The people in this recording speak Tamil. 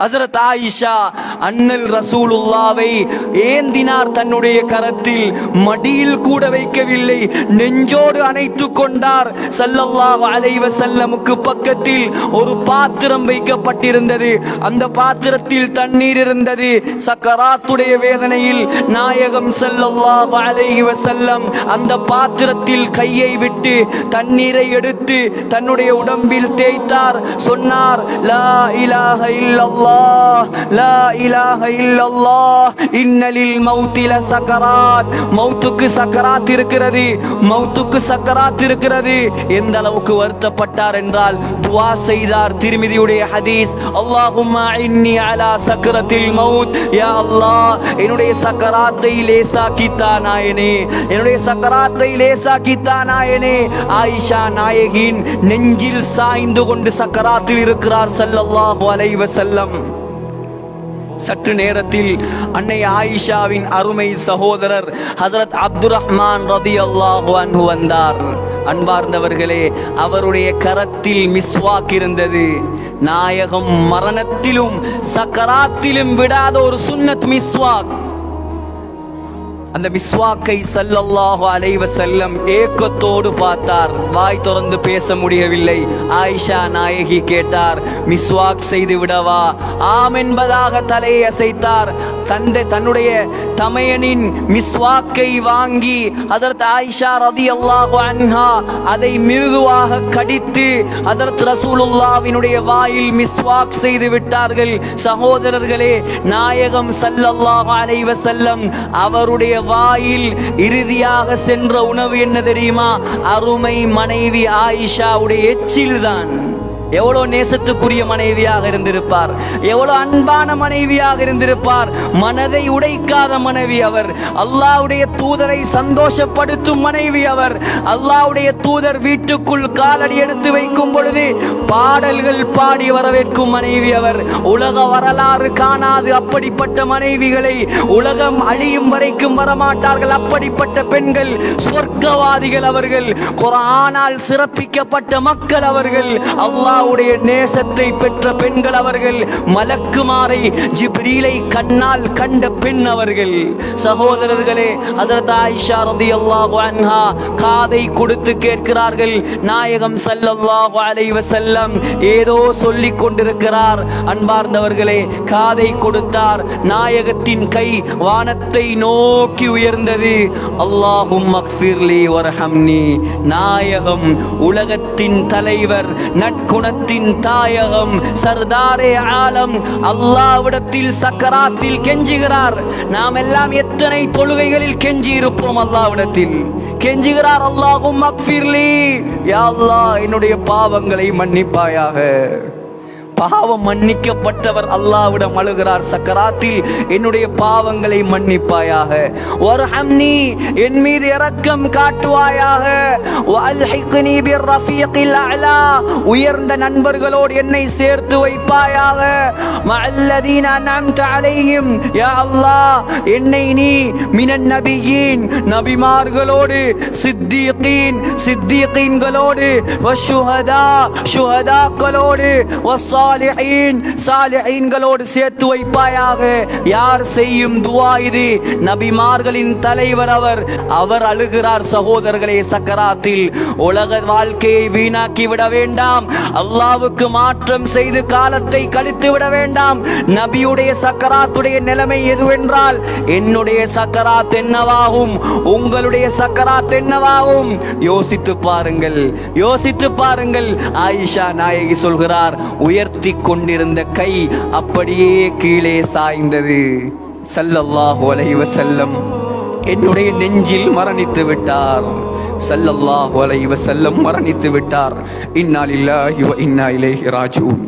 ஹஜ்ரத் ஆயிஷா அண்ணல் ரசூலுல்லாவை ஏந்தினார் தன்னுடைய கரத்தில், மடியில் கூட வைக்கவில்லை, நெஞ்சோடு அணைத்து கொண்டார். ஸல்லல்லாஹு அலைஹி வஸல்லமுக்கு பக்கத்தில் ஒரு பாத்திரம் வைக்கப்பட்டிருந்தது. அந்த பாத்திரத்தில் தண்ணீர் இருந்தது. சக்கராத்துடைய வேதனையில் நாயகம் ஸல்லல்லாஹு அலைஹி வஸல்லம் அந்த பாத்திரத்தில் கையை விட்டு தண்ணீரை எடுத்து தன்னுடைய உடம்பில் தேய்த்தார். சொன்னார், லா இலாஹ இல்லல்லாஹ், லா இலாஹ இல்லல்லாஹ், இன்னலில் மௌத்தி லசகராத். மௌத்துக்கு சக்கராத் இருக்கிறது, மௌத்துக்கு சக்கராத் இருக்கிறது. எந்த அளவுக்கு வருத்தப்பட்டார் என்றால் துஆ செய்தார். திர்மிதியுடைய ஹதீஸ், அல்லாஹும்ம இன்னி அலா சக்கரத்தில் மௌத். யா அல்லாஹ், என்னுடைய சக்கராத்தை லேசாக்கித்தா நாயனே, என்னுடைய சக்கராத்தை லேசாக்கித்தா நாயனே. ஆயிஷா நாயகியின் நெஞ்சில் சாய்ந்து கொண்டு சக்கராத்தில் இருக்கிறார் ஸல்லல்லாஹு அலைஹி வஸல்லம். சற்று நேரத்தில் அன்னை ஆயிஷாவின் அருமை சகோதரர் ஹஜ்ரத் அப்துர் ரஹ்மான் ரலியல்லாஹு அன்ஹு வந்தார். அன்பார்ந்தவர்களே, அவருடைய கரத்தில் மிஸ்வாக் இருந்தது. நாயகம் மரணத்திலும் சக்கராத்திலும் விடாத ஒரு சுன்னத் மிஸ்வாக். அந்த மிஸ்வாக்கை ஸல்லல்லாஹு அலைஹி வஸல்லம் ஏக்கத்தோடு பார்த்தார். வாய் திறந்து பேச முடியவில்லை. ஆயிஷா நாயகி கேட்டார், மிஸ்வாக் செய்து விடவா? ஆம் என்பதாக தலையை அசைத்தார். தன்னுடைய தமையனின் மிஸ்வாக்கை வாங்கி ஹஜ்ரத் ஆயிஷா ரலியல்லாஹு அன்ஹா அதை மிருதுவாக கடித்து ஹஜ்ரத் ரசூலுல்லாஹ்வினுடைய வாயில் மிஸ்வாக் செய்து விட்டார்கள். சகோதரர்களே, நாயகம் ஸல்லல்லாஹு அலைஹி வஸல்லம் அவருடைய வாயில் இறுதியாக சென்ற உணவு என்ன தெரியுமா? அருமை மனைவி ஆயிஷாவுடைய எச்சில் தான். எவ்வளவு நேசத்துக்குரிய மனைவியாக இருந்திருப்பார், எவ்வளவு அன்பான மனைவியாக இருந்திருப்பார். மனதை உடைக்காத மனைவி அவர். அல்லாஹ்வுடைய தூதரை சந்தோஷப்படுத்தும் மனைவி அவர். அல்லாஹ்வுடைய தூதர் வீட்டுக்குள் காலடி எடுத்து வைக்கும் பொழுது பாடல்கள் பாடி வரவேற்கும் மனைவி அவர். உலக வரலாறு காணாது அப்படிப்பட்ட மனைவிகளை. உலகம் அழியும் வரைக்கும் வரமாட்டார்கள் அப்படிப்பட்ட பெண்கள். சொர்க்கவாதிகள் அவர்கள். குர்ஆனால் சிறப்பிக்கப்பட்ட மக்கள் அவர்கள். அல்லாஹ் நேசத்தை பெற்ற பெண்கள் அவர்கள். மலக்குமாரை ஜிப்ரீலை கண்ணால் கண்ட பெண் அவர்கள். சகோதரர்களே, ஹஜ்ரத் ஆயிஷா ரலியல்லாஹு அன்ஹா காதை கொடுத்து கேட்கிறார்கள். நாயகம் ஸல்லல்லாஹு அலைஹி வஸல்லம் ஏதோ சொல்லிக் கொண்டிருக்கிறார். அன்பார்ந்தவர்களே, காதை கொடுத்தார். நாயகத்தின் கை வானத்தை நோக்கி உயர்ந்தது. அல்லாஹும்ம ஃபிர்லி வர்ஹம்னி. நாயகம் உலகத்தின் தலைவர், நற்குண தாயகம், சர்தாரே ஆலம் அல்லாஹ்விடத்தில் சக்கராத்தில் கெஞ்சுகிறார். நாம் எல்லாம் எத்தனை தொழுகைகளில் கெஞ்சி இருப்போம். அல்லாஹ்விடத்தில் கெஞ்சுகிறார், அல்லாஹும்ம ஃபிர்லி, யா அல்லாஹ் என்னுடைய பாவங்களை மன்னிப்பாயாக. பாவம் மன்னிக்கப்பட்டவர் அல்லாஹ்விடம் அழுகிறார் சக்கராத்தில், என்னுடைய பாவங்களை மன்னிப்பாயாக. வர்ஹம்னி, என் மீது இரக்கம் காட்டுவாயாக. வஅல்ஹிக்னி பிர்ரஃபீகில் அலா, உயர்ந்த நண்பர்களோடு என்னை சேர்த்து வைப்பாயாக. மஅல்லதீன அன்அம்த அலைஹிம், யா அல்லாஹ் என்னை நீ மினன் நபியீன், நபிமார்களோடு, சித்தீகீன், சித்தீகீன்களோடு, வஷுஹதா, ஷுஹதாக்களோடு, சாலிஹீன்களோடு சேர்த்து வைப்பாயாக. யார் செய்யும் துஆ இது? நபிமார்களின் தலைவர் அவர். அவர் அழுகிறார். சகோதரர்களே, சக்கராத்தில் உலக வாழ்க்கையை வீணாக்கி விட வேண்டாம். அல்லாஹ்வுக்கு மாற்றம் செய்து காலத்தை கழித்து விட வேண்டாம். நபியுடைய சக்கராத்துடைய நிலைமை எதுவென்றால், என்னுடைய சக்கராத் என்னவாகும், உங்களுடைய சக்கராத் என்னவாகும்? யோசித்து பாருங்கள், யோசித்து பாருங்கள். ஆயிஷா நாயகி சொல்கிறார், உயர்த்தி கொண்டிருந்த கை அப்படியே கீழே சாய்ந்தது. ஸல்லல்லாஹு அலைஹி வஸல்லம் என்னுடைய நெஞ்சில் மரணித்து விட்டார். ஸல்லல்லாஹு அலைஹி வஸல்லம் மரணித்து விட்டார். இன்னா லில்லாஹி வ இன்னா இலைஹி ராஜிஊன்.